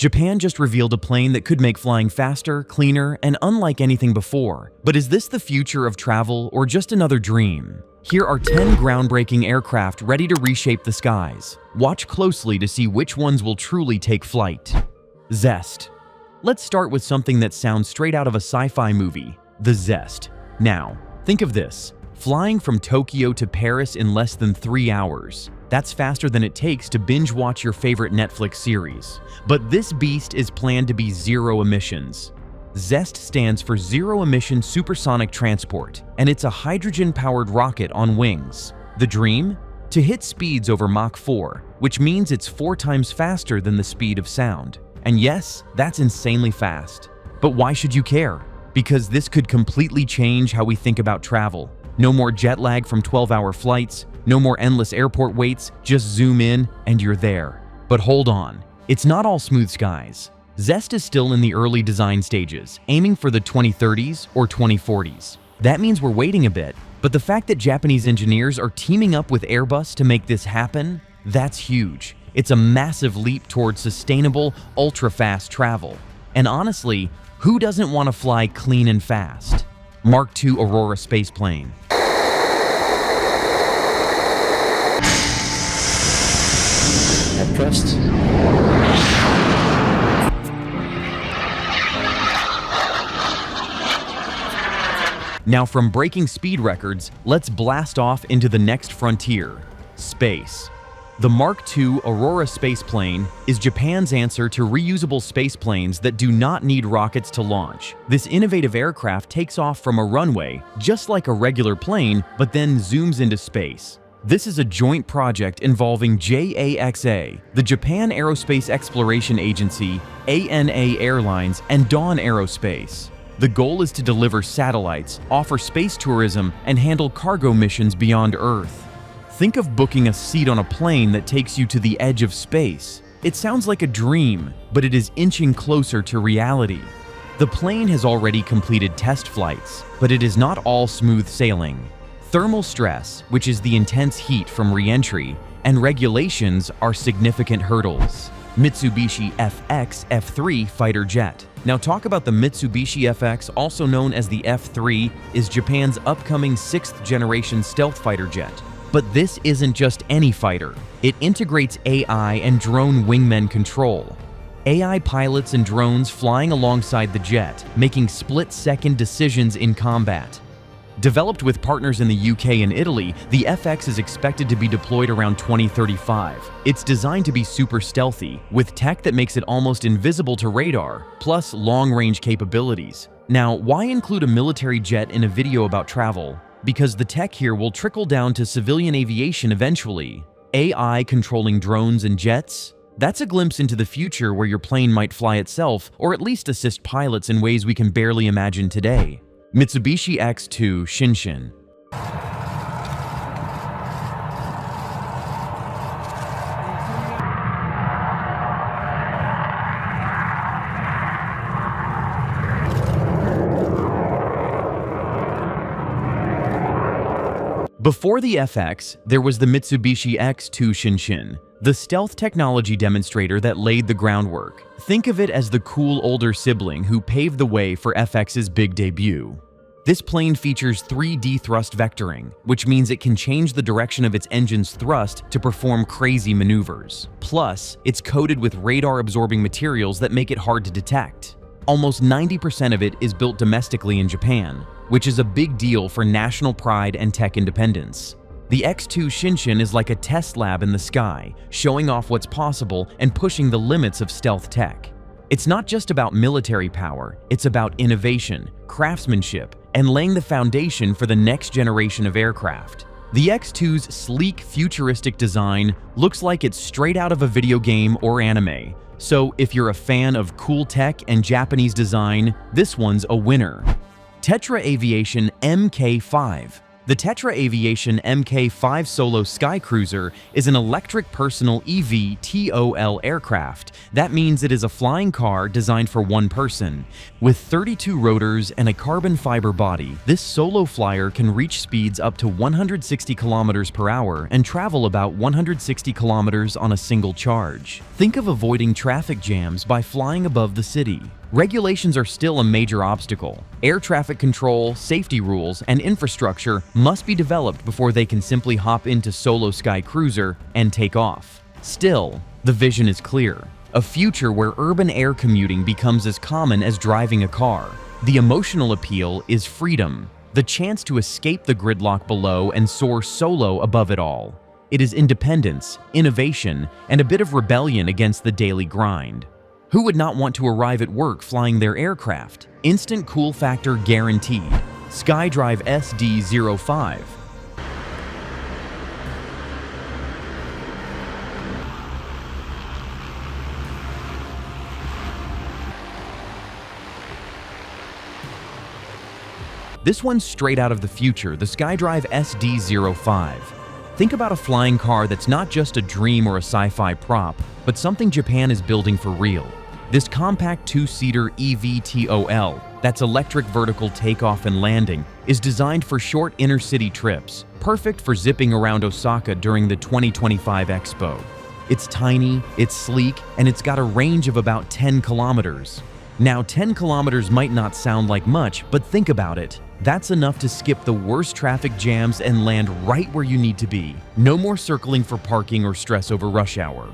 Japan just revealed a plane that could make flying faster, cleaner, and unlike anything before. But is this the future of travel or just another dream? Here are 10 groundbreaking aircraft ready to reshape the skies. Watch closely to see which ones will truly take flight. Zest. Let's start with something that sounds straight out of a sci-fi movie, the Zest. Now, think of this. Flying from Tokyo to Paris in less than 3 hours. That's faster than it takes to binge watch your favorite Netflix series. But this beast is planned to be zero emissions. Zest stands for zero-emission supersonic transport, and it's a hydrogen-powered rocket on wings. The dream? To hit speeds over Mach 4, which means it's 4 times faster than the speed of sound. And yes, that's insanely fast. But why should you care? Because this could completely change how we think about travel. No more jet lag from 12-hour flights, no more endless airport waits, just zoom in and you're there. But hold on, it's not all smooth skies. Zest is still in the early design stages, aiming for the 2030s or 2040s. That means we're waiting a bit, but the fact that Japanese engineers are teaming up with Airbus to make this happen, that's huge. It's a massive leap towards sustainable, ultra-fast travel. And honestly, who doesn't want to fly clean and fast? Mark II Aurora spaceplane. Have trust. Now from breaking speed records, let's blast off into the next frontier, space. The Mark II Aurora spaceplane is Japan's answer to reusable spaceplanes that do not need rockets to launch. This innovative aircraft takes off from a runway, just like a regular plane, but then zooms into space. This is a joint project involving JAXA, the Japan Aerospace Exploration Agency, ANA Airlines, and Dawn Aerospace. The goal is to deliver satellites, offer space tourism, and handle cargo missions beyond Earth. Think of booking a seat on a plane that takes you to the edge of space. It sounds like a dream, but it is inching closer to reality. The plane has already completed test flights, but it is not all smooth sailing. Thermal stress, which is the intense heat from re-entry, and regulations are significant hurdles. Mitsubishi FX F3 fighter jet. Now talk about the Mitsubishi FX, also known as the F3, is Japan's upcoming 6th generation stealth fighter jet. But this isn't just any fighter. It integrates AI and drone wingman control. AI pilots and drones flying alongside the jet, making split-second decisions in combat. Developed with partners in the UK and Italy, the FX is expected to be deployed around 2035. It's designed to be super stealthy, with tech that makes it almost invisible to radar, plus long-range capabilities. Now, why include a military jet in a video about travel? Because the tech here will trickle down to civilian aviation eventually. AI controlling drones and jets? That's a glimpse into the future where your plane might fly itself, or at least assist pilots in ways we can barely imagine today. Mitsubishi X2 Shinshin. Before the FX, there was the Mitsubishi X2 Shinshin, the stealth technology demonstrator that laid the groundwork. Think of it as the cool older sibling who paved the way for FX's big debut. This plane features 3D thrust vectoring, which means it can change the direction of its engine's thrust to perform crazy maneuvers. Plus, it's coated with radar-absorbing materials that make it hard to detect. Almost 90% of it is built domestically in Japan, which is a big deal for national pride and tech independence. The X2 Shinshin is like a test lab in the sky, showing off what's possible and pushing the limits of stealth tech. It's not just about military power, it's about innovation, craftsmanship, and laying the foundation for the next generation of aircraft. The X2's sleek, futuristic design looks like it's straight out of a video game or anime. So if you're a fan of cool tech and Japanese design, this one's a winner. Tetra Aviation MK5. The Tetra Aviation MK5 solo skycruiser is an electric personal eVTOL aircraft. That means it is a flying car designed for one person. With 32 rotors and a carbon fiber body, this solo flyer can reach speeds up to 160 kilometers per hour and travel about 160 kilometers on a single charge. Think of avoiding traffic jams by flying above the city. Regulations are still a major obstacle. Air traffic control, safety rules, and infrastructure must be developed before they can simply hop into solo sky cruiser and take off. Still, the vision is clear. A future where urban air commuting becomes as common as driving a car. The emotional appeal is freedom, the chance to escape the gridlock below and soar solo above it all. It is independence, innovation, and a bit of rebellion against the daily grind. Who would not want to arrive at work flying their aircraft? Instant cool factor guaranteed. SkyDrive SD05. This one's straight out of the future, the SkyDrive SD05. Think about a flying car that's not just a dream or a sci-fi prop, but something Japan is building for real. This compact two-seater eVTOL, that's electric vertical takeoff and landing, is designed for short inner-city trips, perfect for zipping around Osaka during the 2025 Expo. It's tiny, it's sleek, and it's got a range of about 10 kilometers. Now, 10 kilometers might not sound like much, but think about it. That's enough to skip the worst traffic jams and land right where you need to be. No more circling for parking or stress over rush hour.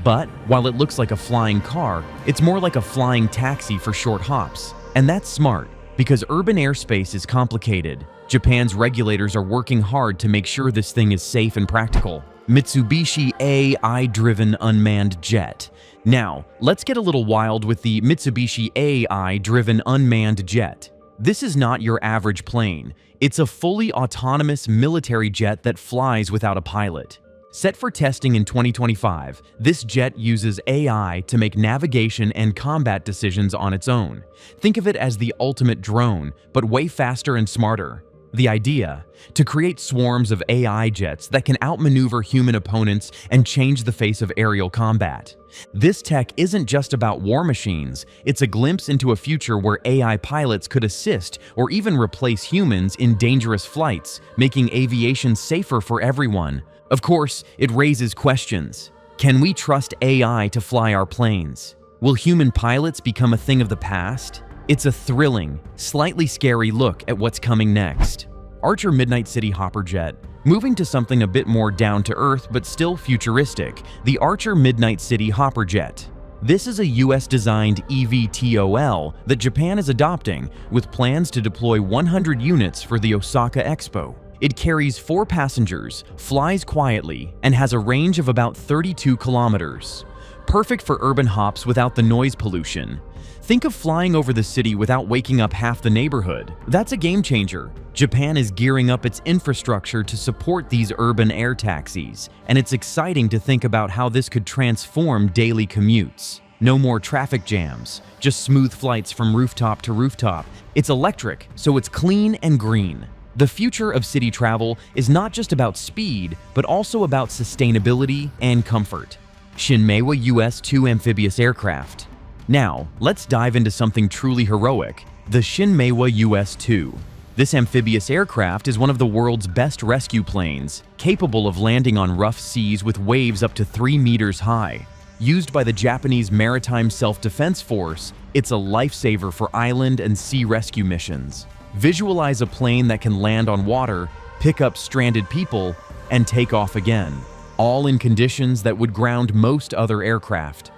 But while it looks like a flying car, it's more like a flying taxi for short hops. And that's smart, because urban airspace is complicated. Japan's regulators are working hard to make sure this thing is safe and practical. Mitsubishi AI-driven unmanned jet. Now, let's get a little wild with the Mitsubishi AI-driven unmanned jet. This is not your average plane. It's a fully autonomous military jet that flies without a pilot. Set for testing in 2025, this jet uses AI to make navigation and combat decisions on its own. Think of it as the ultimate drone, but way faster and smarter. The idea? To create swarms of AI jets that can outmaneuver human opponents and change the face of aerial combat. This tech isn't just about war machines, it's a glimpse into a future where AI pilots could assist or even replace humans in dangerous flights, making aviation safer for everyone. Of course, it raises questions. Can we trust AI to fly our planes? Will human pilots become a thing of the past? It's a thrilling, slightly scary look at what's coming next. Archer Midnight City Hopper Jet. Moving to something a bit more down-to-earth but still futuristic, the Archer Midnight City Hopper Jet. This is a US-designed eVTOL that Japan is adopting, with plans to deploy 100 units for the Osaka Expo. It carries 4 passengers, flies quietly, and has a range of about 32 kilometers. Perfect for urban hops without the noise pollution. Think of flying over the city without waking up half the neighborhood. That's a game changer. Japan is gearing up its infrastructure to support these urban air taxis, and it's exciting to think about how this could transform daily commutes. No more traffic jams, just smooth flights from rooftop to rooftop. It's electric, so it's clean and green. The future of city travel is not just about speed, but also about sustainability and comfort. Shinmea US2 amphibious aircraft. Now, let's dive into something truly heroic, the Shinmea US2. This amphibious aircraft is one of the world's best rescue planes, capable of landing on rough seas with waves up to 3 meters high. Used by the Japanese Maritime Self-Defense Force, it's a lifesaver for island and sea rescue missions. Visualize a plane that can land on water, pick up stranded people, and take off again, all in conditions that would ground most other aircraft.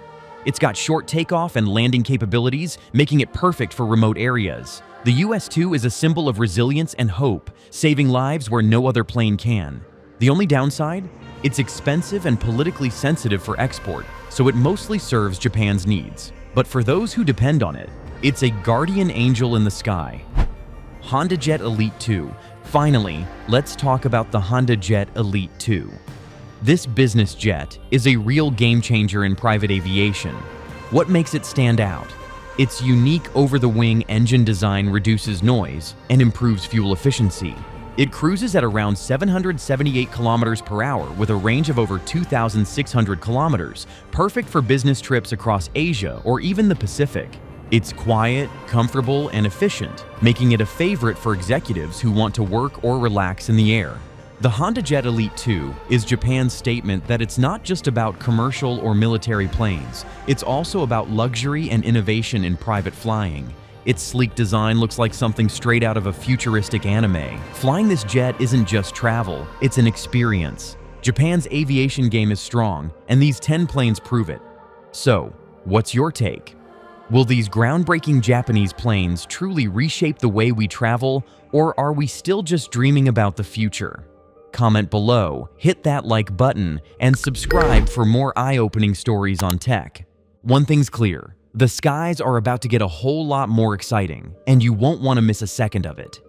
It's got short takeoff and landing capabilities, making it perfect for remote areas. The US-2 is a symbol of resilience and hope, saving lives where no other plane can. The only downside? It's expensive and politically sensitive for export, so it mostly serves Japan's needs. But for those who depend on it, it's a guardian angel in the sky. HondaJet Elite 2. Finally, let's talk about the HondaJet Elite 2. This business jet is a real game changer in private aviation. What makes it stand out? Its unique over-the-wing engine design reduces noise and improves fuel efficiency. It cruises at around 778 kilometers per hour with a range of over 2,600 kilometers, perfect for business trips across Asia or even the Pacific. It's quiet, comfortable, and efficient, making it a favorite for executives who want to work or relax in the air. The HondaJet Elite 2 is Japan's statement that it's not just about commercial or military planes, it's also about luxury and innovation in private flying. Its sleek design looks like something straight out of a futuristic anime. Flying this jet isn't just travel, it's an experience. Japan's aviation game is strong, and these 10 planes prove it. So, what's your take? Will these groundbreaking Japanese planes truly reshape the way we travel, or are we still just dreaming about the future? Comment below, hit that like button, and subscribe for more eye-opening stories on tech. One thing's clear. The skies are about to get a whole lot more exciting, and you won't want to miss a second of it.